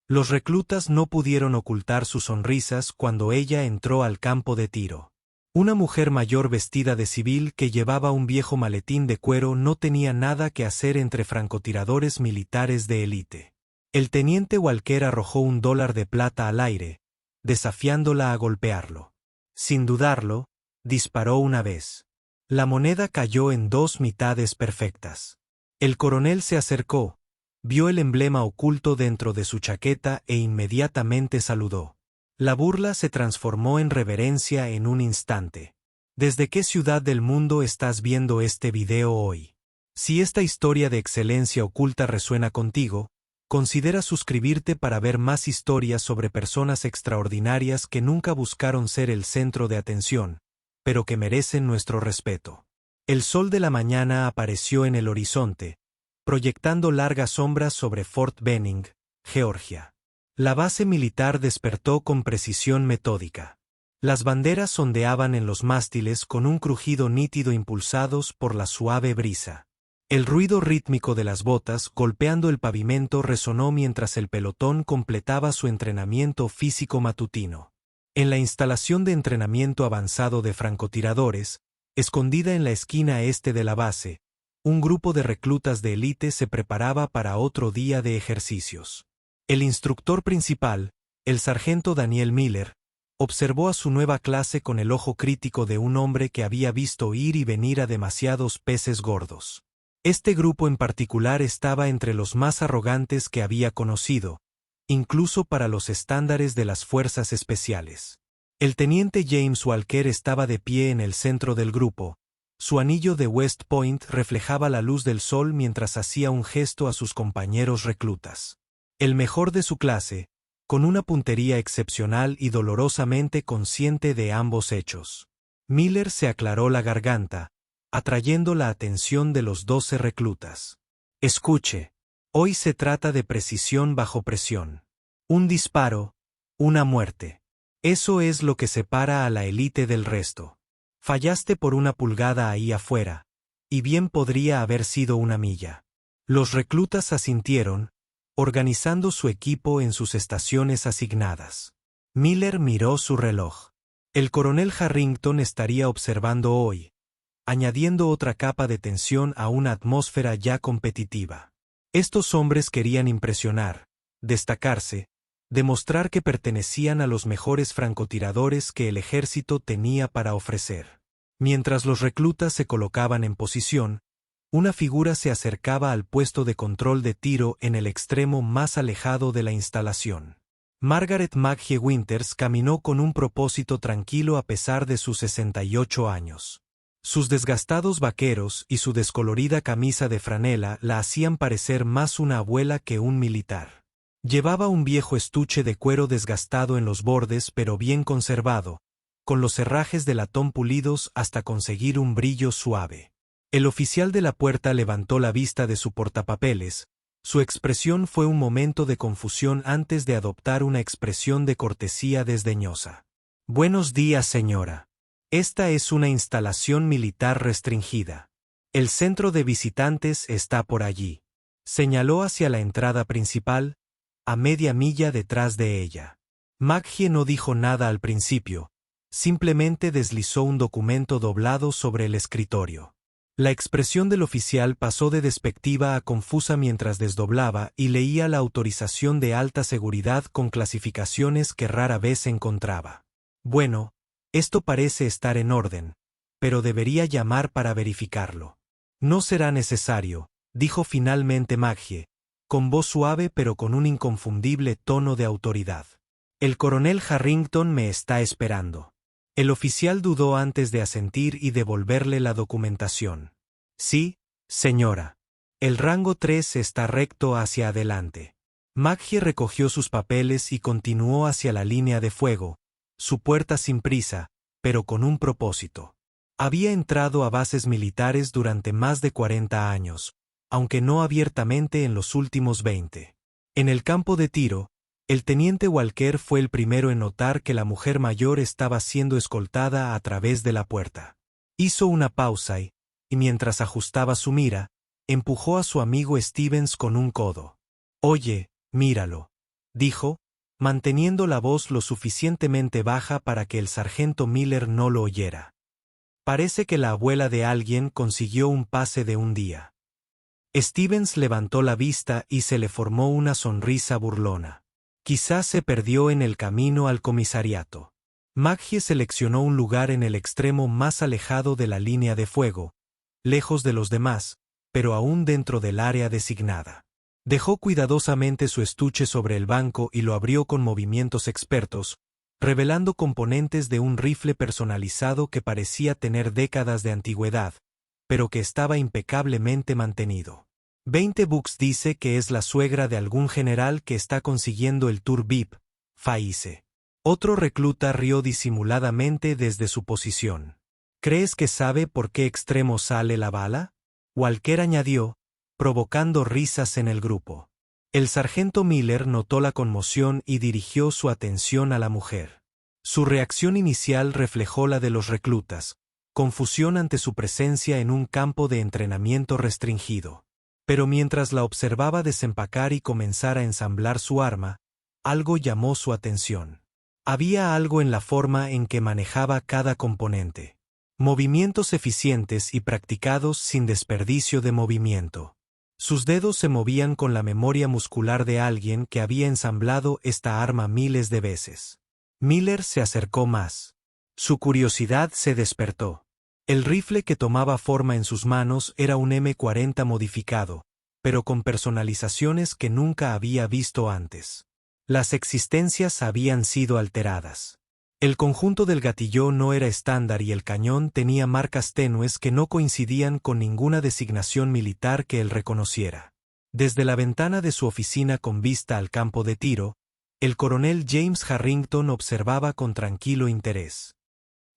Los reclutas no pudieron ocultar sus sonrisas cuando ella entró al campo de tiro. Una mujer mayor vestida de civil que llevaba un viejo maletín de cuero no tenía nada que hacer entre francotiradores militares de élite. El teniente Walker arrojó $1 de plata al aire, desafiándola a golpearlo. Sin dudarlo, disparó una vez. La moneda cayó en 2 mitades perfectas. El coronel se acercó, vio el emblema oculto dentro de su chaqueta e inmediatamente saludó. La burla se transformó en reverencia en un instante. ¿Desde qué ciudad del mundo estás viendo este video hoy? Si esta historia de excelencia oculta resuena contigo, considera suscribirte para ver más historias sobre personas extraordinarias que nunca buscaron ser el centro de atención, pero que merecen nuestro respeto. El sol de la mañana apareció en el horizonte, proyectando largas sombras sobre Fort Benning, Georgia. La base militar despertó con precisión metódica. Las banderas ondeaban en los mástiles con un crujido nítido impulsados por la suave brisa. El ruido rítmico de las botas golpeando el pavimento resonó mientras el pelotón completaba su entrenamiento físico matutino. En la instalación de entrenamiento avanzado de francotiradores, escondida en la esquina este de la base, un grupo de reclutas de élite se preparaba para otro día de ejercicios. El instructor principal, el sargento Daniel Miller, observó a su nueva clase con el ojo crítico de un hombre que había visto ir y venir a demasiados peces gordos. Este grupo en particular estaba entre los más arrogantes que había conocido, incluso para los estándares de las fuerzas especiales. El teniente James Walker estaba de pie en el centro del grupo. Su anillo de West Point reflejaba la luz del sol mientras hacía un gesto a sus compañeros reclutas. El mejor de su clase, con una puntería excepcional y dolorosamente consciente de ambos hechos. Miller se aclaró la garganta, atrayendo la atención de los 12 reclutas. Escuche, hoy se trata de precisión bajo presión. Un disparo, una muerte. Eso es lo que separa a la élite del resto. Fallaste por 1 pulgada ahí afuera, y bien podría haber sido 1 milla. Los reclutas asintieron, organizando su equipo en sus estaciones asignadas. Miller miró su reloj. El coronel Harrington estaría observando hoy, añadiendo otra capa de tensión a una atmósfera ya competitiva. Estos hombres querían impresionar, destacarse, demostrar que pertenecían a los mejores francotiradores que el ejército tenía para ofrecer. Mientras los reclutas se colocaban en posición, una figura se acercaba al puesto de control de tiro en el extremo más alejado de la instalación. Margaret Maggie Winters caminó con un propósito tranquilo a pesar de sus 68 años. Sus desgastados vaqueros y su descolorida camisa de franela la hacían parecer más una abuela que un militar. Llevaba un viejo estuche de cuero desgastado en los bordes pero bien conservado, con los herrajes de latón pulidos hasta conseguir un brillo suave. El oficial de la puerta levantó la vista de su portapapeles. Su expresión fue un momento de confusión antes de adoptar una expresión de cortesía desdeñosa. Buenos días, señora. Esta es una instalación militar restringida. El centro de visitantes está por allí. Señaló hacia la entrada principal, a media milla detrás de ella. Maggie no dijo nada al principio, simplemente deslizó un documento doblado sobre el escritorio. La expresión del oficial pasó de despectiva a confusa mientras desdoblaba y leía la autorización de alta seguridad con clasificaciones que rara vez encontraba. Bueno, esto parece estar en orden, pero debería llamar para verificarlo. No será necesario, dijo finalmente Maggie, con voz suave pero con un inconfundible tono de autoridad. El coronel Harrington me está esperando. El oficial dudó antes de asentir y devolverle la documentación. Sí, señora. El rango 3 está recto hacia adelante. Maggie recogió sus papeles y continuó hacia la línea de fuego, su puerta sin prisa, pero con un propósito. Había entrado a bases militares durante más de 40 años, aunque no abiertamente en los últimos 20. En el campo de tiro, el teniente Walker fue el primero en notar que la mujer mayor estaba siendo escoltada a través de la puerta. Hizo una pausa y mientras ajustaba su mira, empujó a su amigo Stevens con un codo. Oye, míralo, dijo, manteniendo la voz lo suficientemente baja para que el sargento Miller no lo oyera. Parece que la abuela de alguien consiguió un pase de un día. Stevens levantó la vista y se le formó una sonrisa burlona. Quizás se perdió en el camino al comisariato. Maggie seleccionó un lugar en el extremo más alejado de la línea de fuego, lejos de los demás, pero aún dentro del área designada. Dejó cuidadosamente su estuche sobre el banco y lo abrió con movimientos expertos, revelando componentes de un rifle personalizado que parecía tener décadas de antigüedad, pero que estaba impecablemente mantenido. 20 bucks dice que es la suegra de algún general que está consiguiendo el tour VIP, Faice. Otro recluta rió disimuladamente desde su posición. ¿Crees que sabe por qué extremo sale la bala? Walker añadió, provocando risas en el grupo. El sargento Miller notó la conmoción y dirigió su atención a la mujer. Su reacción inicial reflejó la de los reclutas, confusión ante su presencia en un campo de entrenamiento restringido. Pero mientras la observaba desempacar y comenzar a ensamblar su arma, algo llamó su atención. Había algo en la forma en que manejaba cada componente. Movimientos eficientes y practicados sin desperdicio de movimiento. Sus dedos se movían con la memoria muscular de alguien que había ensamblado esta arma miles de veces. Miller se acercó más. Su curiosidad se despertó. El rifle que tomaba forma en sus manos era un M40 modificado, pero con personalizaciones que nunca había visto antes. Las existencias habían sido alteradas. El conjunto del gatillón no era estándar y el cañón tenía marcas tenues que no coincidían con ninguna designación militar que él reconociera. Desde la ventana de su oficina con vista al campo de tiro, el coronel James Harrington observaba con tranquilo interés.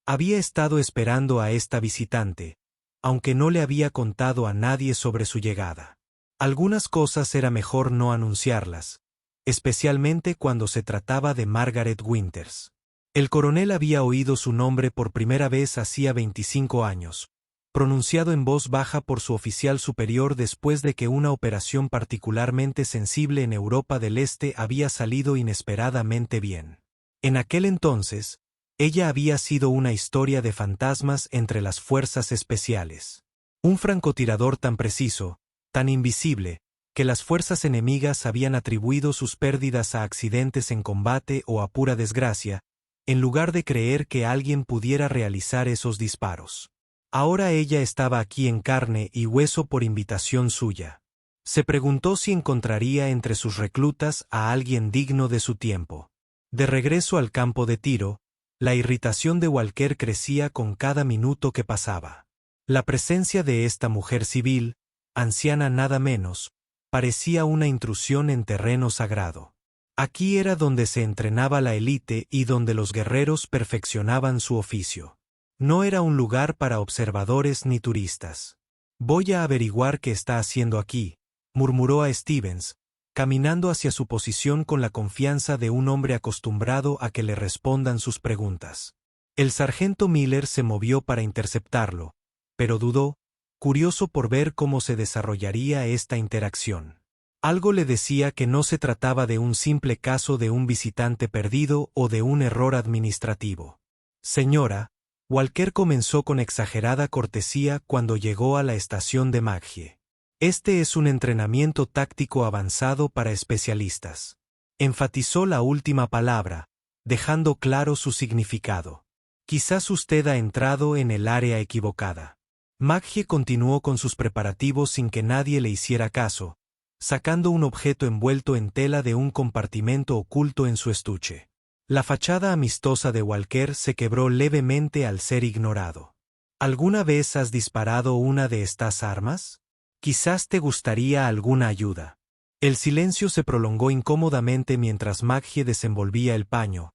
Había estado esperando a esta visitante, aunque no le había contado a nadie sobre su llegada. Algunas cosas era mejor no anunciarlas, especialmente cuando se trataba de Margaret Winters. El coronel había oído su nombre por primera vez hacía 25 años, pronunciado en voz baja por su oficial superior después de que una operación particularmente sensible en Europa del Este había salido inesperadamente bien. En aquel entonces, ella había sido una historia de fantasmas entre las fuerzas especiales. Un francotirador tan preciso, tan invisible, que las fuerzas enemigas habían atribuido sus pérdidas a accidentes en combate o a pura desgracia, en lugar de creer que alguien pudiera realizar esos disparos. Ahora ella estaba aquí en carne y hueso por invitación suya. Se preguntó si encontraría entre sus reclutas a alguien digno de su tiempo. De regreso al campo de tiro, la irritación de Walker crecía con cada minuto que pasaba. La presencia de esta mujer civil, anciana nada menos, parecía una intrusión en terreno sagrado. Aquí era donde se entrenaba la élite y donde los guerreros perfeccionaban su oficio. No era un lugar para observadores ni turistas. Voy a averiguar qué está haciendo aquí, murmuró a Stevens, caminando hacia su posición con la confianza de un hombre acostumbrado a que le respondan sus preguntas. El sargento Miller se movió para interceptarlo, pero dudó, curioso por ver cómo se desarrollaría esta interacción. Algo le decía que no se trataba de un simple caso de un visitante perdido o de un error administrativo. Señora, Walker comenzó con exagerada cortesía cuando llegó a la estación de Maggie. Este es un entrenamiento táctico avanzado para especialistas. Enfatizó la última palabra, dejando claro su significado. Quizás usted ha entrado en el área equivocada. Maggie continuó con sus preparativos sin que nadie le hiciera caso, sacando un objeto envuelto en tela de un compartimento oculto en su estuche. La fachada amistosa de Walker se quebró levemente al ser ignorado. ¿Alguna vez has disparado una de estas armas? Quizás te gustaría alguna ayuda. El silencio se prolongó incómodamente mientras Maggie desenvolvía el paño,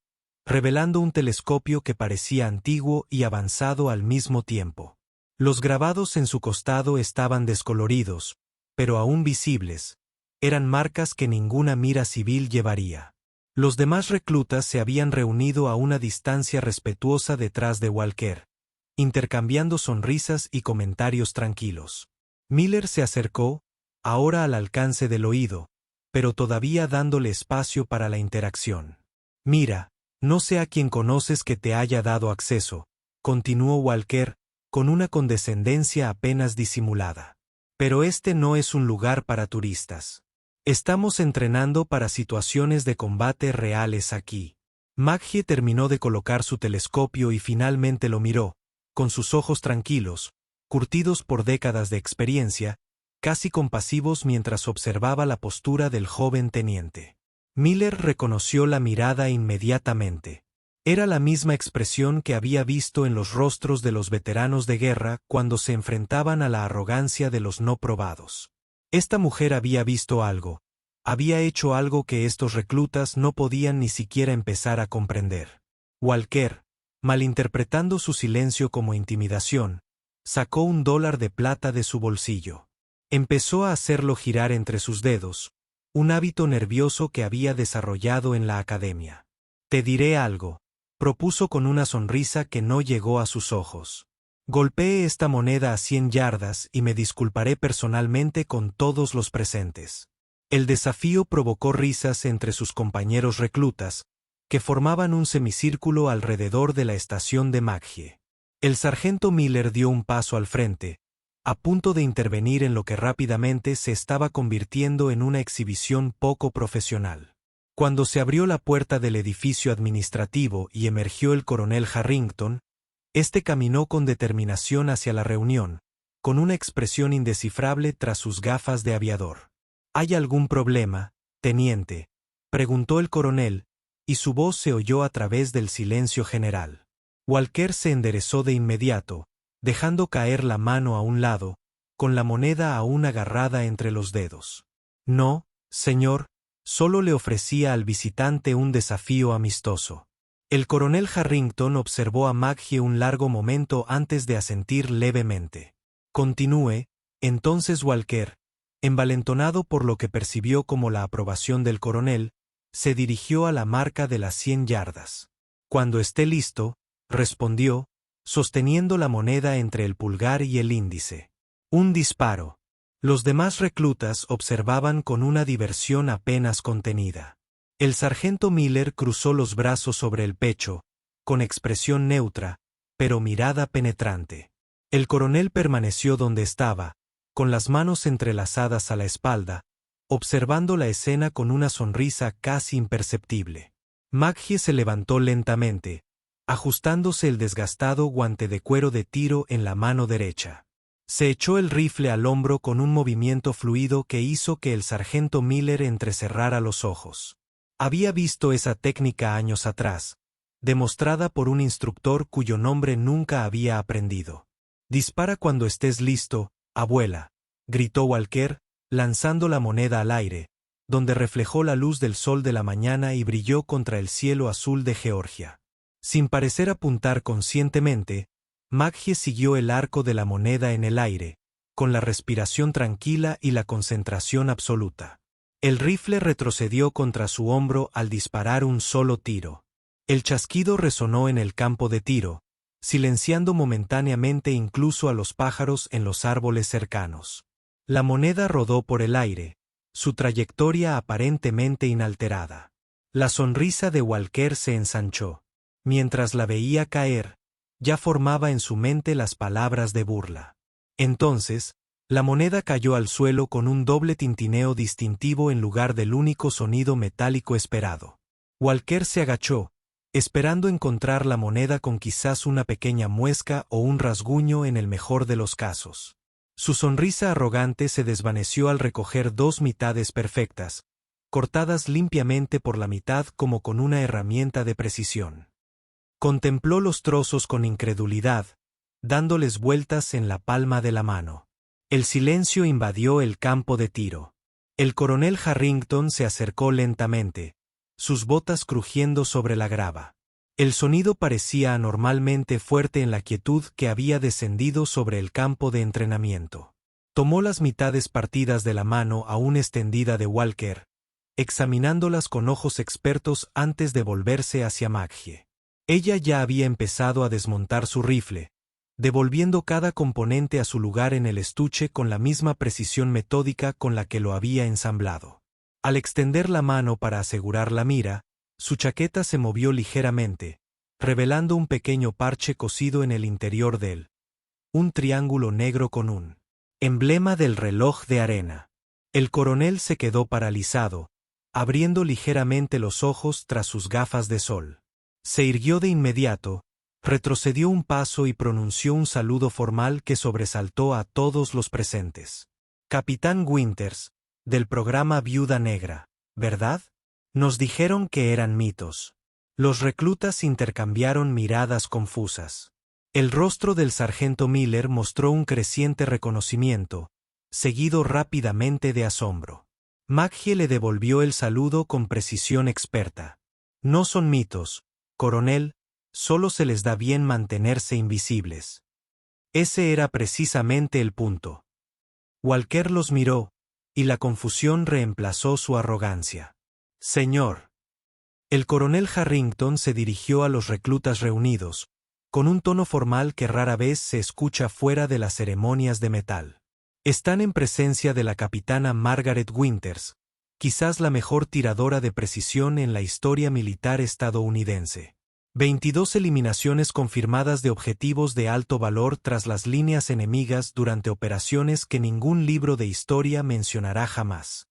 revelando un telescopio que parecía antiguo y avanzado al mismo tiempo. Los grabados en su costado estaban descoloridos, pero aún visibles, eran marcas que ninguna mira civil llevaría. Los demás reclutas se habían reunido a una distancia respetuosa detrás de Walker, intercambiando sonrisas y comentarios tranquilos. Miller se acercó, ahora al alcance del oído, pero todavía dándole espacio para la interacción. Mira, no sé a quién conoces que te haya dado acceso, continuó Walker, con una condescendencia apenas disimulada. Pero este no es un lugar para turistas. Estamos entrenando para situaciones de combate reales aquí. Maggie terminó de colocar su telescopio y finalmente lo miró, con sus ojos tranquilos, curtidos por décadas de experiencia, casi compasivos mientras observaba la postura del joven teniente. Miller reconoció la mirada inmediatamente. Era la misma expresión que había visto en los rostros de los veteranos de guerra cuando se enfrentaban a la arrogancia de los no probados. Esta mujer había visto algo, había hecho algo que estos reclutas no podían ni siquiera empezar a comprender. Walker, malinterpretando su silencio como intimidación, sacó $1 de plata de su bolsillo. Empezó a hacerlo girar entre sus dedos, un hábito nervioso que había desarrollado en la academia. Te diré algo, propuso con una sonrisa que no llegó a sus ojos. Golpeé esta moneda a 100 yardas y me disculparé personalmente con todos los presentes. El desafío provocó risas entre sus compañeros reclutas, que formaban un semicírculo alrededor de la estación de Maggie. El sargento Miller dio un paso al frente, a punto de intervenir en lo que rápidamente se estaba convirtiendo en una exhibición poco profesional. Cuando se abrió la puerta del edificio administrativo y emergió el coronel Harrington, este caminó con determinación hacia la reunión, con una expresión indescifrable tras sus gafas de aviador. ¿Hay algún problema, teniente?, preguntó el coronel, y su voz se oyó a través del silencio general. Walker se enderezó de inmediato, dejando caer la mano a un lado, con la moneda aún agarrada entre los dedos. No, señor, solo le ofrecía al visitante un desafío amistoso. El coronel Harrington observó a Maggie un largo momento antes de asentir levemente. Continúe, entonces Walker, envalentonado por lo que percibió como la aprobación del coronel, se dirigió a la marca de las 100 yardas. Cuando esté listo, respondió, sosteniendo la moneda entre el pulgar y el índice. Un disparo. Los demás reclutas observaban con una diversión apenas contenida. El sargento Miller cruzó los brazos sobre el pecho, con expresión neutra, pero mirada penetrante. El coronel permaneció donde estaba, con las manos entrelazadas a la espalda, observando la escena con una sonrisa casi imperceptible. Maggie se levantó lentamente, ajustándose el desgastado guante de cuero de tiro en la mano derecha. Se echó el rifle al hombro con un movimiento fluido que hizo que el sargento Miller entrecerrara los ojos. Había visto esa técnica años atrás, demostrada por un instructor cuyo nombre nunca había aprendido. «Dispara cuando estés listo, abuela», gritó Walker, lanzando la moneda al aire, donde reflejó la luz del sol de la mañana y brilló contra el cielo azul de Georgia. Sin parecer apuntar conscientemente, Maggie siguió el arco de la moneda en el aire, con la respiración tranquila y la concentración absoluta. El rifle retrocedió contra su hombro al disparar un solo tiro. El chasquido resonó en el campo de tiro, silenciando momentáneamente incluso a los pájaros en los árboles cercanos. La moneda rodó por el aire, su trayectoria aparentemente inalterada. La sonrisa de Walker se ensanchó. Mientras la veía caer, ya formaba en su mente las palabras de burla. Entonces, la moneda cayó al suelo con un doble tintineo distintivo en lugar del único sonido metálico esperado. Walker se agachó, esperando encontrar la moneda con quizás una pequeña muesca o un rasguño en el mejor de los casos. Su sonrisa arrogante se desvaneció al recoger 2 mitades perfectas, cortadas limpiamente por la mitad como con una herramienta de precisión. Contempló los trozos con incredulidad, dándoles vueltas en la palma de la mano. El silencio invadió el campo de tiro. El coronel Harrington se acercó lentamente, sus botas crujiendo sobre la grava. El sonido parecía anormalmente fuerte en la quietud que había descendido sobre el campo de entrenamiento. Tomó las mitades partidas de la mano aún extendida de Walker, examinándolas con ojos expertos antes de volverse hacia Maggie. Ella ya había empezado a desmontar su rifle, devolviendo cada componente a su lugar en el estuche con la misma precisión metódica con la que lo había ensamblado. Al extender la mano para asegurar la mira, su chaqueta se movió ligeramente, revelando un pequeño parche cosido en el interior de él. Un triángulo negro con un emblema del reloj de arena. El coronel se quedó paralizado, abriendo ligeramente los ojos tras sus gafas de sol. Se irguió de inmediato, retrocedió un paso y pronunció un saludo formal que sobresaltó a todos los presentes. Capitán Winters, del programa Viuda Negra, ¿verdad? Nos dijeron que eran mitos. Los reclutas intercambiaron miradas confusas. El rostro del sargento Miller mostró un creciente reconocimiento, seguido rápidamente de asombro. Maggie le devolvió el saludo con precisión experta. No son mitos, coronel, solo se les da bien mantenerse invisibles. Ese era precisamente el punto. Walker los miró, y la confusión reemplazó su arrogancia. Señor. El coronel Harrington se dirigió a los reclutas reunidos, con un tono formal que rara vez se escucha fuera de las ceremonias de metal. Están en presencia de la capitana Margaret Winters, quizás la mejor tiradora de precisión en la historia militar estadounidense. 22 eliminaciones confirmadas de objetivos de alto valor tras las líneas enemigas durante operaciones que ningún libro de historia mencionará jamás.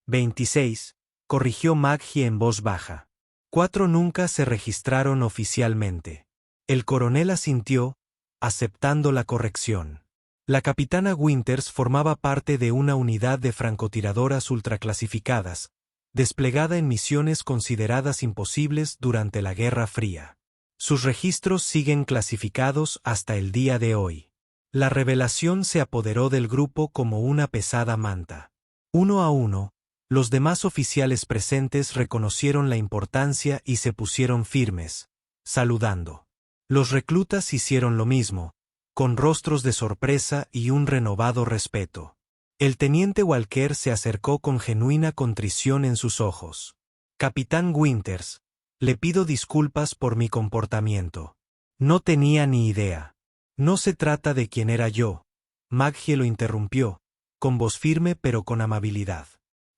26, corrigió Maggie en voz baja. 4 nunca se registraron oficialmente. El coronel asintió, aceptando la corrección. La capitana Winters formaba parte de una unidad de francotiradoras ultraclasificadas, desplegada en misiones consideradas imposibles durante la Guerra Fría. Sus registros siguen clasificados hasta el día de hoy. La revelación se apoderó del grupo como una pesada manta. Uno a uno, los demás oficiales presentes reconocieron la importancia y se pusieron firmes, saludando. Los reclutas hicieron lo mismo, con rostros de sorpresa y un renovado respeto. El teniente Walker se acercó con genuina contrición en sus ojos. Capitán Winters, le pido disculpas por mi comportamiento. No tenía ni idea. No se trata de quién era yo. Maggie lo interrumpió, con voz firme pero con amabilidad.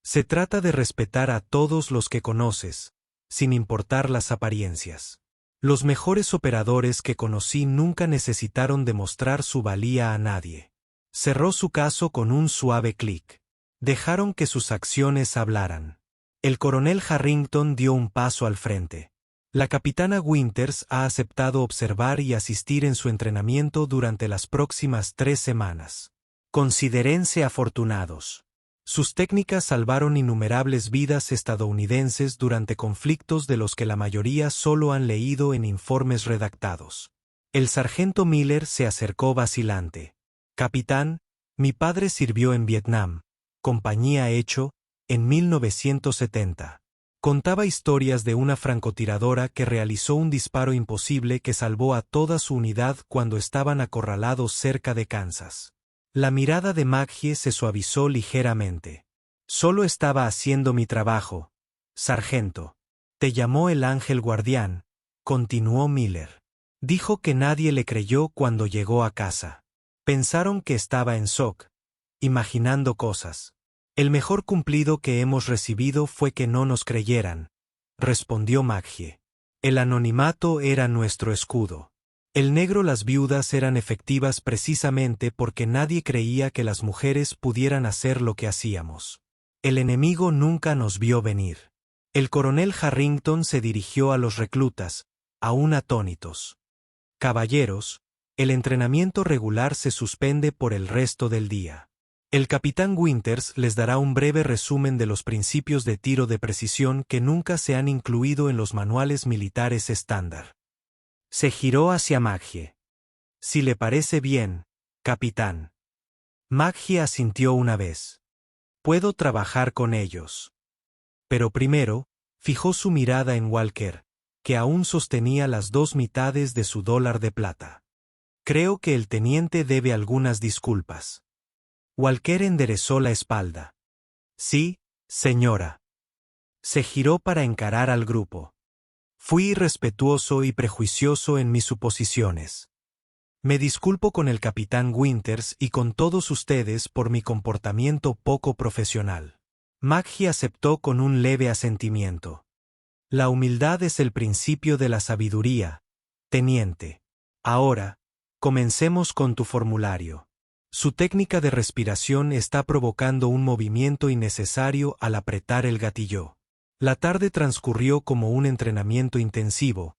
Se trata de respetar a todos los que conoces, sin importar las apariencias. Los mejores operadores que conocí nunca necesitaron demostrar su valía a nadie. Cerró su caso con un suave clic. Dejaron que sus acciones hablaran. El coronel Harrington dio un paso al frente. La capitana Winters ha aceptado observar y asistir en su entrenamiento durante las próximas 3 semanas. Considérense afortunados. Sus técnicas salvaron innumerables vidas estadounidenses durante conflictos de los que la mayoría solo han leído en informes redactados. El sargento Miller se acercó vacilante. Capitán, mi padre sirvió en Vietnam, compañía Hecho, en 1970. Contaba historias de una francotiradora que realizó un disparo imposible que salvó a toda su unidad cuando estaban acorralados cerca de Kansas. La mirada de Maggie se suavizó ligeramente. Solo estaba haciendo mi trabajo, sargento. Te llamó el ángel guardián, continuó Miller. Dijo que nadie le creyó cuando llegó a casa. Pensaron que estaba en shock, imaginando cosas. El mejor cumplido que hemos recibido fue que no nos creyeran, respondió Maggie. El anonimato era nuestro escudo. El negro las viudas eran efectivas precisamente porque nadie creía que las mujeres pudieran hacer lo que hacíamos. El enemigo nunca nos vio venir. El coronel Harrington se dirigió a los reclutas, aún atónitos. Caballeros, el entrenamiento regular se suspende por el resto del día. El capitán Winters les dará un breve resumen de los principios de tiro de precisión que nunca se han incluido en los manuales militares estándar. Se giró hacia Maggie. Si le parece bien, capitán. Maggie asintió una vez. Puedo trabajar con ellos. Pero primero, fijó su mirada en Walker, que aún sostenía las 2 mitades de su dólar de plata. Creo que el teniente debe algunas disculpas. Walker enderezó la espalda. Sí, señora. Se giró para encarar al grupo. Fui irrespetuoso y prejuicioso en mis suposiciones. Me disculpo con el capitán Winters y con todos ustedes por mi comportamiento poco profesional. Maggie aceptó con un leve asentimiento. La humildad es el principio de la sabiduría, teniente. Ahora, comencemos con tu formulario. Su técnica de respiración está provocando un movimiento innecesario al apretar el gatillo. La tarde transcurrió como un entrenamiento intensivo,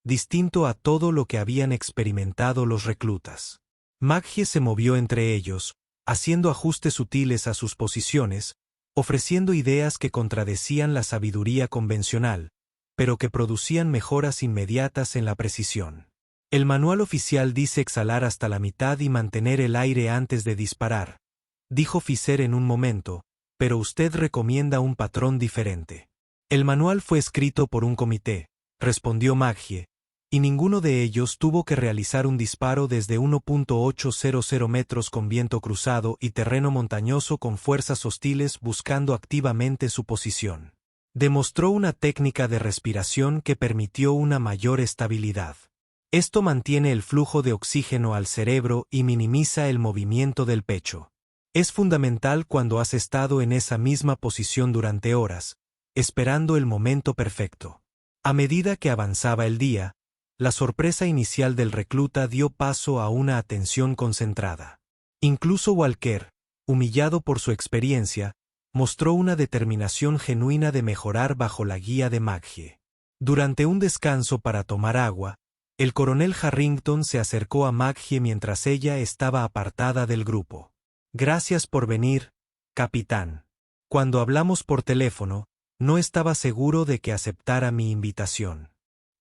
distinto a todo lo que habían experimentado los reclutas. Maggie se movió entre ellos, haciendo ajustes sutiles a sus posiciones, ofreciendo ideas que contradecían la sabiduría convencional, pero que producían mejoras inmediatas en la precisión. El manual oficial dice exhalar hasta la mitad y mantener el aire antes de disparar, dijo Fisher en un momento, pero usted recomienda un patrón diferente. El manual fue escrito por un comité, respondió Maggie, y ninguno de ellos tuvo que realizar un disparo desde 1.800 metros con viento cruzado y terreno montañoso con fuerzas hostiles buscando activamente su posición. Demostró una técnica de respiración que permitió una mayor estabilidad. Esto mantiene el flujo de oxígeno al cerebro y minimiza el movimiento del pecho. Es fundamental cuando has estado en esa misma posición durante horas, esperando el momento perfecto. A medida que avanzaba el día, la sorpresa inicial del recluta dio paso a una atención concentrada. Incluso Walker, humillado por su experiencia, mostró una determinación genuina de mejorar bajo la guía de Maggie. Durante un descanso para tomar agua, el coronel Harrington se acercó a Maggie mientras ella estaba apartada del grupo. Gracias por venir, capitán. Cuando hablamos por teléfono, no estaba seguro de que aceptara mi invitación.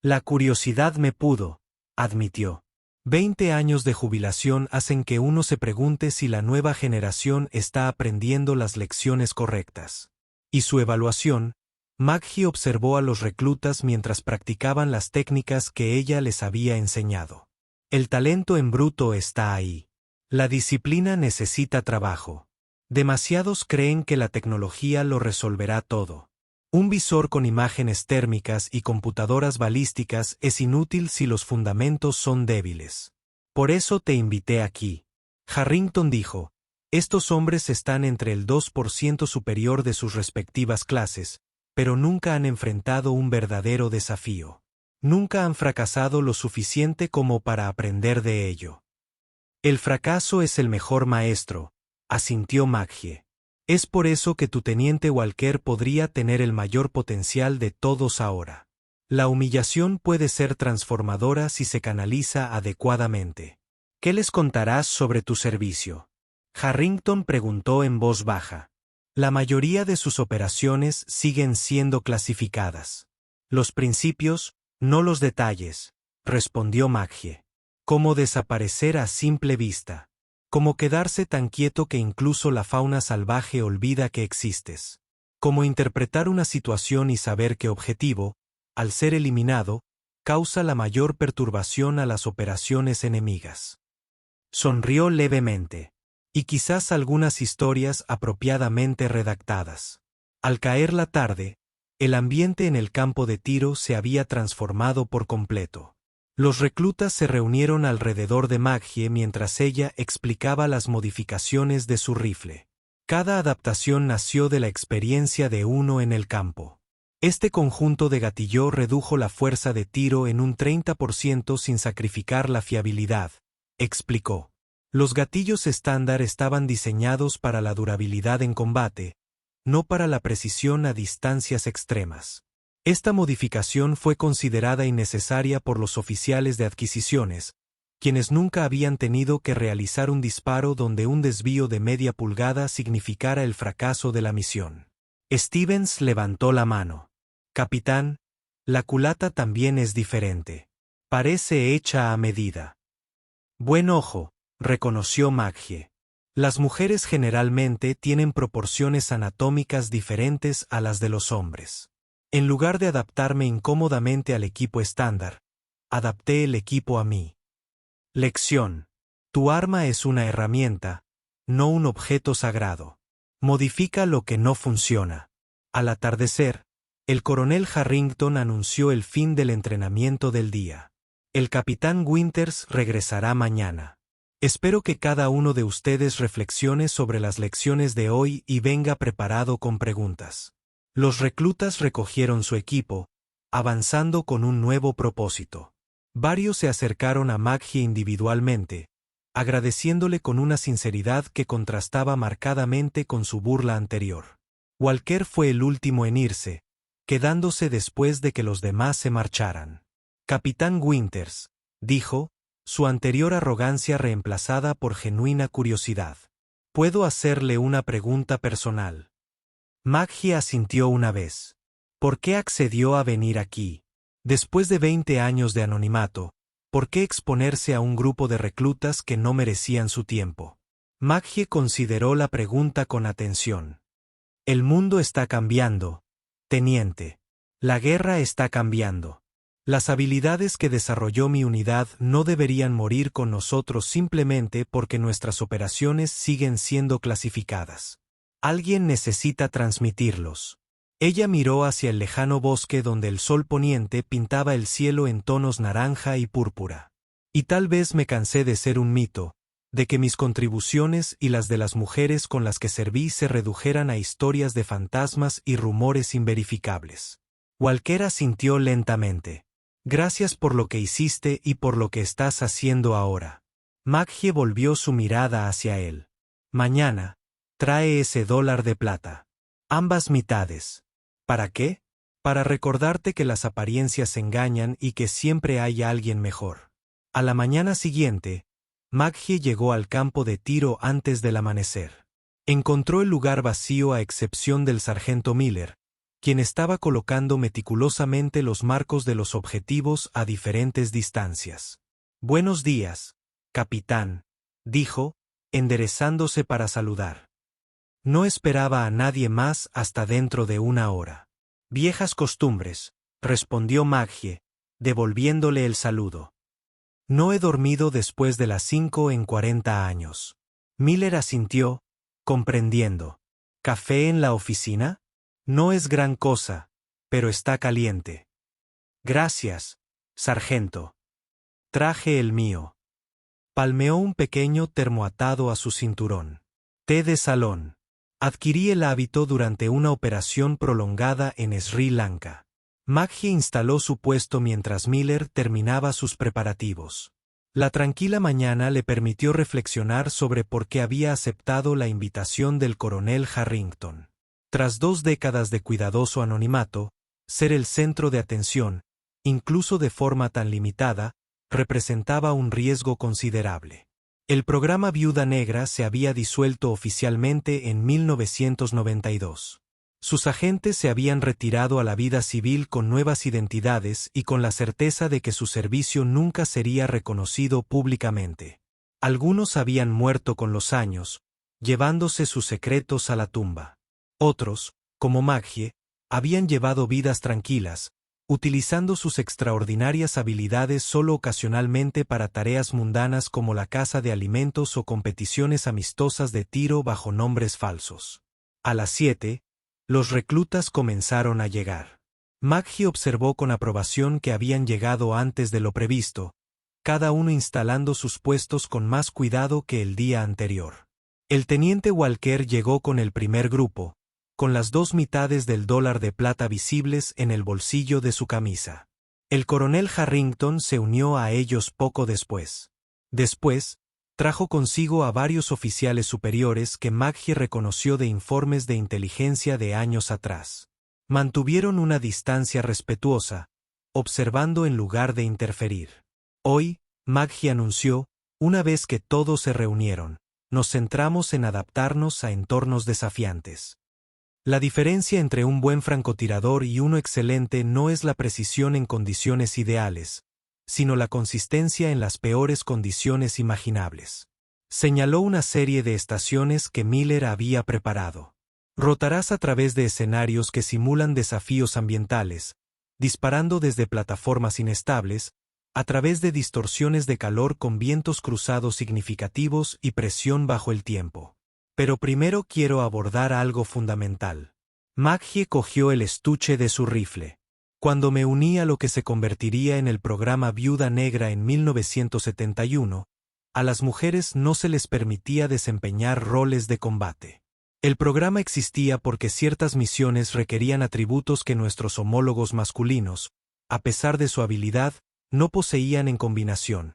La curiosidad me pudo, admitió. 20 años de jubilación hacen que uno se pregunte si la nueva generación está aprendiendo las lecciones correctas. Y su evaluación, Maggie observó a los reclutas mientras practicaban las técnicas que ella les había enseñado. El talento en bruto está ahí. La disciplina necesita trabajo. Demasiados creen que la tecnología lo resolverá todo. Un visor con imágenes térmicas y computadoras balísticas es inútil si los fundamentos son débiles. Por eso te invité aquí. Harrington dijo, estos hombres están entre el 2% superior de sus respectivas clases, pero nunca han enfrentado un verdadero desafío. Nunca han fracasado lo suficiente como para aprender de ello. El fracaso es el mejor maestro, asintió Maggie. Es por eso que tu teniente Walker podría tener el mayor potencial de todos ahora. La humillación puede ser transformadora si se canaliza adecuadamente. ¿Qué les contarás sobre tu servicio? Harrington preguntó en voz baja. La mayoría de sus operaciones siguen siendo clasificadas. Los principios, no los detalles, respondió Maggie. Cómo desaparecer a simple vista. Como quedarse tan quieto que incluso la fauna salvaje olvida que existes. Como interpretar una situación y saber qué objetivo, al ser eliminado, causa la mayor perturbación a las operaciones enemigas. Sonrió levemente. Y quizás algunas historias apropiadamente redactadas. Al caer la tarde, el ambiente en el campo de tiro se había transformado por completo. Los reclutas se reunieron alrededor de Maggie mientras ella explicaba las modificaciones de su rifle. Cada adaptación nació de la experiencia de uno en el campo. Este conjunto de gatilló redujo la fuerza de tiro en un 30% sin sacrificar la fiabilidad, explicó. Los gatillos estándar estaban diseñados para la durabilidad en combate, no para la precisión a distancias extremas. Esta modificación fue considerada innecesaria por los oficiales de adquisiciones, quienes nunca habían tenido que realizar un disparo donde un desvío de media pulgada significara el fracaso de la misión. Stevens levantó la mano. Capitán, la culata también es diferente. Parece hecha a medida. Buen ojo, reconoció Maggie. Las mujeres generalmente tienen proporciones anatómicas diferentes a las de los hombres. En lugar de adaptarme incómodamente al equipo estándar, adapté el equipo a mí. Lección. Tu arma es una herramienta, no un objeto sagrado. Modifica lo que no funciona. Al atardecer, el coronel Harrington anunció el fin del entrenamiento del día. El capitán Winters regresará mañana. Espero que cada uno de ustedes reflexione sobre las lecciones de hoy y venga preparado con preguntas. Los reclutas recogieron su equipo, avanzando con un nuevo propósito. Varios se acercaron a Maggie individualmente, agradeciéndole con una sinceridad que contrastaba marcadamente con su burla anterior. Walker fue el último en irse, quedándose después de que los demás se marcharan. Capitán Winters, dijo, su anterior arrogancia reemplazada por genuina curiosidad. ¿Puedo hacerle una pregunta personal? Maggie asintió una vez. ¿Por qué accedió a venir aquí? Después de 20 años de anonimato, ¿por qué exponerse a un grupo de reclutas que no merecían su tiempo? Maggie consideró la pregunta con atención. El mundo está cambiando, teniente. La guerra está cambiando. Las habilidades que desarrolló mi unidad no deberían morir con nosotros simplemente porque nuestras operaciones siguen siendo clasificadas. Alguien necesita transmitirlos. Ella miró hacia el lejano bosque donde el sol poniente pintaba el cielo en tonos naranja y púrpura. Y tal vez me cansé de ser un mito, de que mis contribuciones y las de las mujeres con las que serví se redujeran a historias de fantasmas y rumores inverificables. Walker asintió lentamente. Gracias por lo que hiciste y por lo que estás haciendo ahora. Maggie volvió su mirada hacia él. Mañana, trae ese $1 de plata. Ambas mitades. ¿Para qué? Para recordarte que las apariencias engañan y que siempre hay alguien mejor. A la mañana siguiente, Maggie llegó al campo de tiro antes del amanecer. Encontró el lugar vacío a excepción del sargento Miller, quien estaba colocando meticulosamente los marcos de los objetivos a diferentes distancias. Buenos días, capitán, dijo, enderezándose para saludar. No esperaba a nadie más hasta dentro de una hora. Viejas costumbres, respondió Maggie, devolviéndole el saludo. No he dormido después de las 5 en 40 años. Miller asintió, comprendiendo. ¿Café en la oficina? No es gran cosa, pero está caliente. Gracias, sargento. Traje el mío. Palmeó un pequeño termo atado a su cinturón. Té de salón. Adquirí el hábito durante una operación prolongada en Sri Lanka. Maggie instaló su puesto mientras Miller terminaba sus preparativos. La tranquila mañana le permitió reflexionar sobre por qué había aceptado la invitación del coronel Harrington. Tras 2 décadas de cuidadoso anonimato, ser el centro de atención, incluso de forma tan limitada, representaba un riesgo considerable. El programa Viuda Negra se había disuelto oficialmente en 1992. Sus agentes se habían retirado a la vida civil con nuevas identidades y con la certeza de que su servicio nunca sería reconocido públicamente. Algunos habían muerto con los años, llevándose sus secretos a la tumba. Otros, como Maggie, habían llevado vidas tranquilas, utilizando sus extraordinarias habilidades solo ocasionalmente para tareas mundanas como la caza de alimentos o competiciones amistosas de tiro bajo nombres falsos. A las 7, los reclutas comenzaron a llegar. Maggie observó con aprobación que habían llegado antes de lo previsto, cada uno instalando sus puestos con más cuidado que el día anterior. El teniente Walker llegó con el primer grupo, con las 2 mitades del $1 de plata visibles en el bolsillo de su camisa. El coronel Harrington se unió a ellos poco después. Después, trajo consigo a varios oficiales superiores que Maggie reconoció de informes de inteligencia de años atrás. Mantuvieron una distancia respetuosa, observando en lugar de interferir. Hoy, Maggie anunció, una vez que todos se reunieron, nos centramos en adaptarnos a entornos desafiantes. La diferencia entre un buen francotirador y uno excelente no es la precisión en condiciones ideales, sino la consistencia en las peores condiciones imaginables. Señaló una serie de estaciones que Miller había preparado. Rotarás a través de escenarios que simulan desafíos ambientales, disparando desde plataformas inestables, a través de distorsiones de calor con vientos cruzados significativos y presión bajo el tiempo. Pero primero quiero abordar algo fundamental. Maggie cogió el estuche de su rifle. Cuando me uní a lo que se convertiría en el programa Viuda Negra en 1971, A las mujeres no se les permitía desempeñar roles de combate. El programa existía porque ciertas misiones requerían atributos que nuestros homólogos masculinos, a pesar de su habilidad, no poseían en combinación.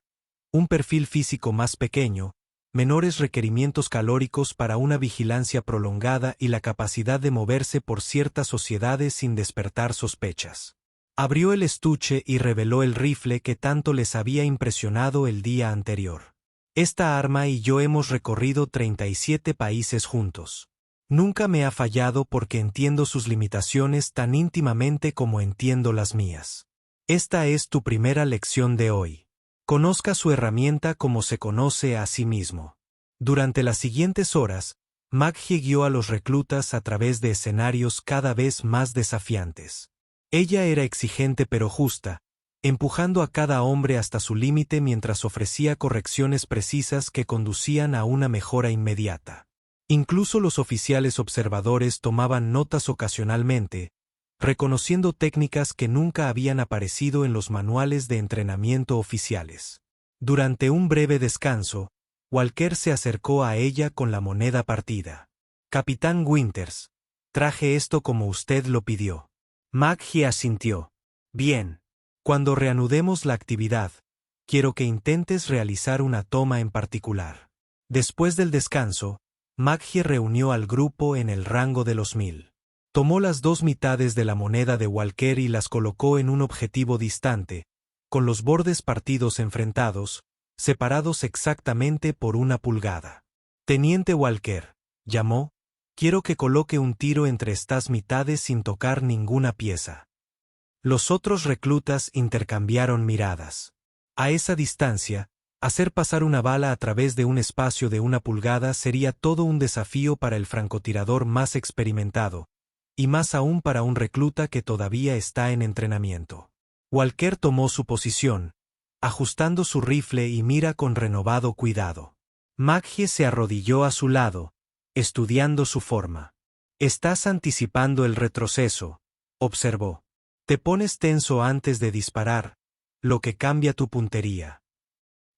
Un perfil físico más pequeño, menores requerimientos calóricos para una vigilancia prolongada y la capacidad de moverse por ciertas sociedades sin despertar sospechas. Abrió el estuche y reveló el rifle que tanto les había impresionado el día anterior. Esta arma y yo hemos recorrido 37 países juntos. Nunca me ha fallado porque entiendo sus limitaciones tan íntimamente como entiendo las mías. Esta es tu primera lección de hoy. Conozca su herramienta como se conoce a sí mismo. Durante las siguientes horas, Maggie guió a los reclutas a través de escenarios cada vez más desafiantes. Ella era exigente pero justa, empujando a cada hombre hasta su límite mientras ofrecía correcciones precisas que conducían a una mejora inmediata. Incluso los oficiales observadores tomaban notas ocasionalmente, reconociendo técnicas que nunca habían aparecido en los manuales de entrenamiento oficiales. Durante un breve descanso, Walker se acercó a ella con la moneda partida. «Capitán Winters, traje esto como usted lo pidió». Maggie asintió. «Bien. Cuando reanudemos la actividad, quiero que intentes realizar una toma en particular». Después del descanso, Maggie reunió al grupo en el rango de los 1000. Tomó las dos mitades de la moneda de Walker y las colocó en un objetivo distante, con los bordes partidos enfrentados, separados exactamente por 1 pulgada. «Teniente Walker», llamó, «quiero que coloque un tiro entre estas mitades sin tocar ninguna pieza». Los otros reclutas intercambiaron miradas. A esa distancia, hacer pasar una bala a través de un espacio de 1 pulgada sería todo un desafío para el francotirador más experimentado, y más aún para un recluta que todavía está en entrenamiento. Walker tomó su posición, ajustando su rifle y mira con renovado cuidado. Maggie se arrodilló a su lado, estudiando su forma. «Estás anticipando el retroceso», observó. «Te pones tenso antes de disparar, lo que cambia tu puntería».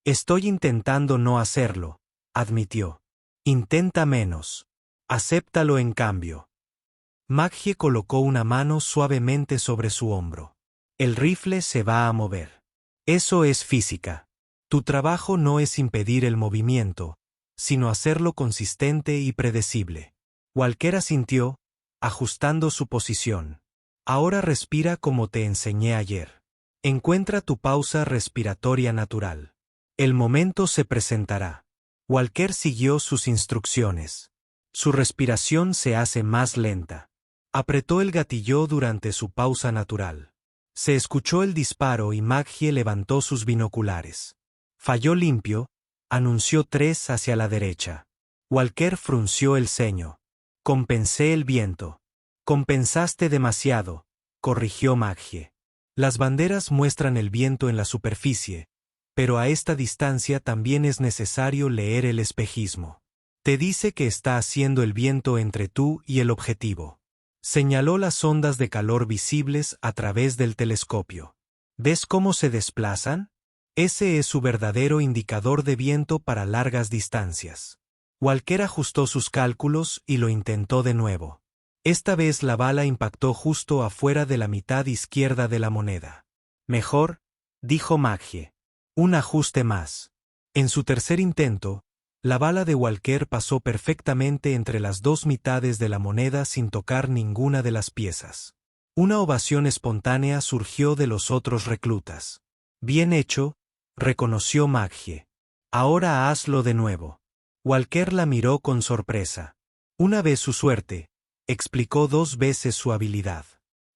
«Estoy intentando no hacerlo», admitió. «Intenta menos. Acéptalo en cambio». Maggie colocó una mano suavemente sobre su hombro. «El rifle se va a mover. Eso es física. Tu trabajo no es impedir el movimiento, sino hacerlo consistente y predecible». Walker asintió, ajustando su posición. «Ahora respira como te enseñé ayer. Encuentra tu pausa respiratoria natural. El momento se presentará». Walker siguió sus instrucciones. Su respiración se hace más lenta. Apretó el gatillo durante su pausa natural. Se escuchó el disparo y Maggie levantó sus binoculares. «Falló limpio», anunció 3 hacia la derecha. Walker frunció el ceño. «Compensé el viento». «Compensaste demasiado», corrigió Maggie. «Las banderas muestran el viento en la superficie, pero a esta distancia también es necesario leer el espejismo. Te dice que está haciendo el viento entre tú y el objetivo». Señaló las ondas de calor visibles a través del telescopio. ¿Ves cómo se desplazan? Ese es su verdadero indicador de viento para largas distancias. Walker ajustó sus cálculos y lo intentó de nuevo. Esta vez la bala impactó justo afuera de la mitad izquierda de la moneda. «Mejor», dijo Maggie. «Un ajuste más». En su tercer intento, la bala de Walker pasó perfectamente entre las dos mitades de la moneda sin tocar ninguna de las piezas. Una ovación espontánea surgió de los otros reclutas. «Bien hecho», reconoció Maggie. «Ahora hazlo de nuevo». Walker la miró con sorpresa. Una vez su suerte, explicó 2 veces su habilidad.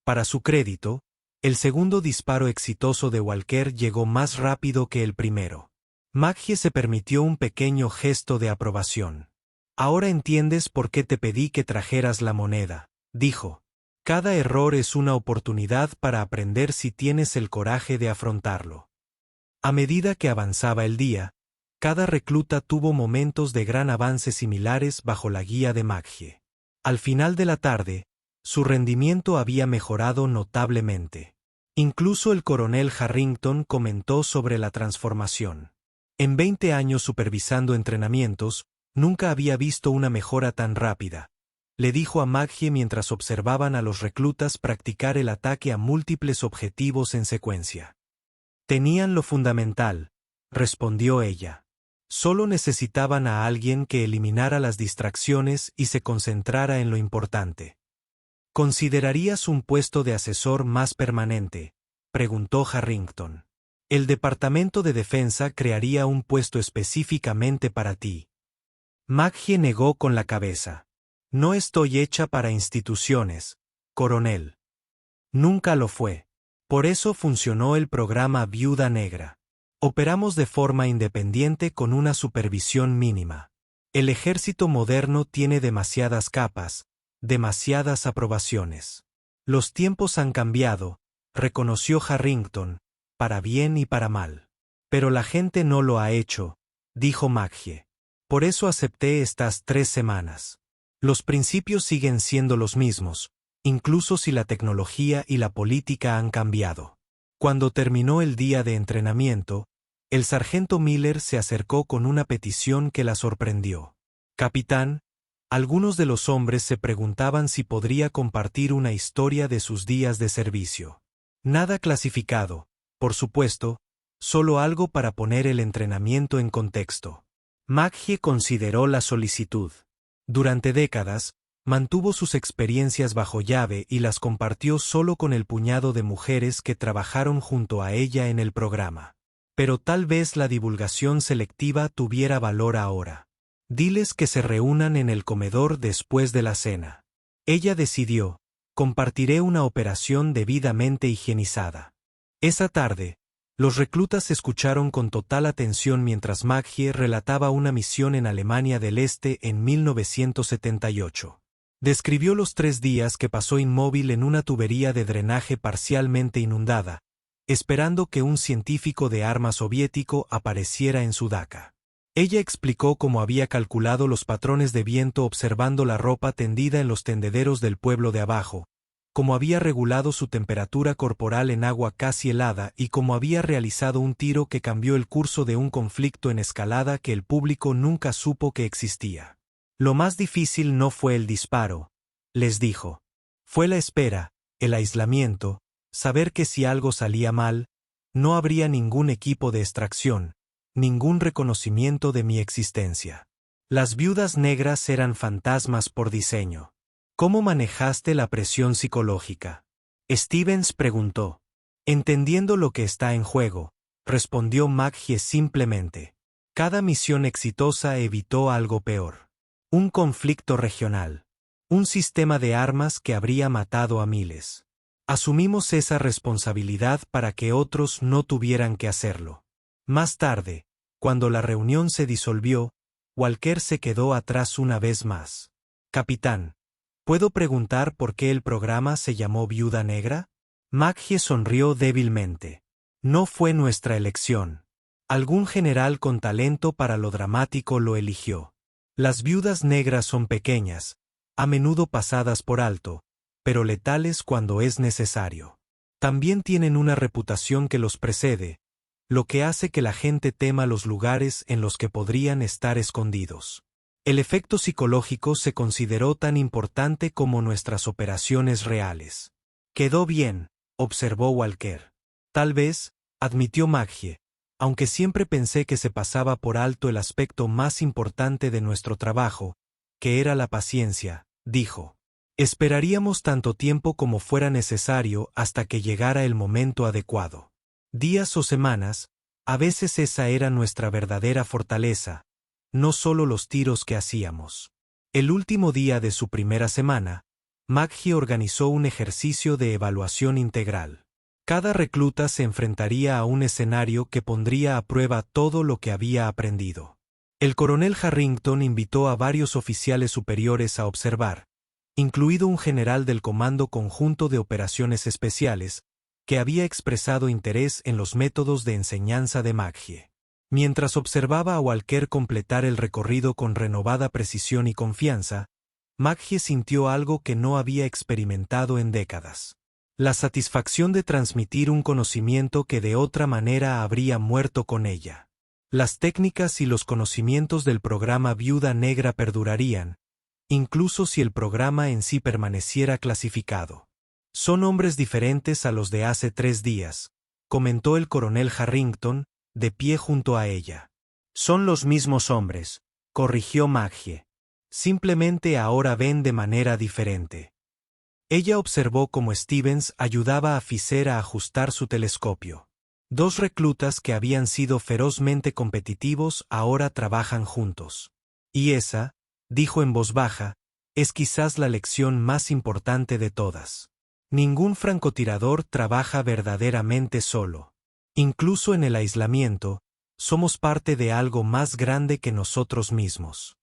Para su crédito, el segundo disparo exitoso de Walker llegó más rápido que el primero. Maggie se permitió un pequeño gesto de aprobación. «Ahora entiendes por qué te pedí que trajeras la moneda», dijo. «Cada error es una oportunidad para aprender si tienes el coraje de afrontarlo». A medida que avanzaba el día, cada recluta tuvo momentos de gran avance similares bajo la guía de Maggie. Al final de la tarde, su rendimiento había mejorado notablemente. Incluso el coronel Harrington comentó sobre la transformación. En 20 años supervisando entrenamientos, nunca había visto una mejora tan rápida, le dijo a Maggie mientras observaban a los reclutas practicar el ataque a múltiples objetivos en secuencia. Tenían lo fundamental, respondió ella. Solo necesitaban a alguien que eliminara las distracciones y se concentrara en lo importante. ¿Considerarías un puesto de asesor más permanente?, preguntó Harrington. El Departamento de Defensa crearía un puesto específicamente para ti. Maggie negó con la cabeza. No estoy hecha para instituciones, coronel. Nunca lo fue. Por eso funcionó el programa Viuda Negra. Operamos de forma independiente con una supervisión mínima. El ejército moderno tiene demasiadas capas, demasiadas aprobaciones. Los tiempos han cambiado, reconoció Harrington, para bien y para mal. Pero la gente no lo ha hecho, dijo Maggie. Por eso acepté estas 3 semanas. Los principios siguen siendo los mismos, incluso si la tecnología y la política han cambiado. Cuando terminó el día de entrenamiento, el sargento Miller se acercó con una petición que la sorprendió. Capitán, algunos de los hombres se preguntaban si podría compartir una historia de sus días de servicio. Nada clasificado, por supuesto, solo algo para poner el entrenamiento en contexto. Maggie consideró la solicitud. Durante décadas, mantuvo sus experiencias bajo llave y las compartió solo con el puñado de mujeres que trabajaron junto a ella en el programa. Pero tal vez la divulgación selectiva tuviera valor ahora. Diles que se reúnan en el comedor después de la cena. Ella decidió, compartiré una operación debidamente higienizada. Esa tarde, los reclutas escucharon con total atención mientras Maggie relataba una misión en Alemania del Este en 1978. Describió los 3 días que pasó inmóvil en una tubería de drenaje parcialmente inundada, esperando que un científico de arma soviético apareciera en su daca. Ella explicó cómo había calculado los patrones de viento observando la ropa tendida en los tendederos del pueblo de abajo, cómo había regulado su temperatura corporal en agua casi helada y cómo había realizado un tiro que cambió el curso de un conflicto en escalada que el público nunca supo que existía. Lo más difícil no fue el disparo, les dijo. Fue la espera, el aislamiento, saber que si algo salía mal, no habría ningún equipo de extracción, ningún reconocimiento de mi existencia. Las viudas negras eran fantasmas por diseño. ¿Cómo manejaste la presión psicológica?, Stevens preguntó. Entendiendo lo que está en juego, respondió Maggie simplemente. Cada misión exitosa evitó algo peor. Un conflicto regional. Un sistema de armas que habría matado a miles. Asumimos esa responsabilidad para que otros no tuvieran que hacerlo. Más tarde, cuando la reunión se disolvió, Walker se quedó atrás una vez más. Capitán, ¿puedo preguntar por qué el programa se llamó Viuda Negra? Maggie sonrió débilmente. No fue nuestra elección. Algún general con talento para lo dramático lo eligió. Las viudas negras son pequeñas, a menudo pasadas por alto, pero letales cuando es necesario. También tienen una reputación que los precede, lo que hace que la gente tema los lugares en los que podrían estar escondidos. El efecto psicológico se consideró tan importante como nuestras operaciones reales. Quedó bien, observó Walker. Tal vez, admitió Maggie, aunque siempre pensé que se pasaba por alto el aspecto más importante de nuestro trabajo, que era la paciencia, dijo. Esperaríamos tanto tiempo como fuera necesario hasta que llegara el momento adecuado. Días o semanas, a veces esa era nuestra verdadera fortaleza, no solo los tiros que hacíamos. El último día de su primera semana, Maggie organizó un ejercicio de evaluación integral. Cada recluta se enfrentaría a un escenario que pondría a prueba todo lo que había aprendido. El coronel Harrington invitó a varios oficiales superiores a observar, incluido un general del Comando Conjunto de Operaciones Especiales, que había expresado interés en los métodos de enseñanza de Maggie. Mientras observaba a Walker completar el recorrido con renovada precisión y confianza, Maggie sintió algo que no había experimentado en décadas. La satisfacción de transmitir un conocimiento que de otra manera habría muerto con ella. Las técnicas y los conocimientos del programa Viuda Negra perdurarían, incluso si el programa en sí permaneciera clasificado. Son hombres diferentes a los de hace 3 días, comentó el coronel Harrington, de pie junto a ella. Son los mismos hombres, corrigió Maggie. Simplemente ahora ven de manera diferente. Ella observó cómo Stevens ayudaba a Fisher a ajustar su telescopio. 2 reclutas que habían sido ferozmente competitivos ahora trabajan juntos. Y esa, dijo en voz baja, es quizás la lección más importante de todas. Ningún francotirador trabaja verdaderamente solo. Incluso en el aislamiento, somos parte de algo más grande que nosotros mismos.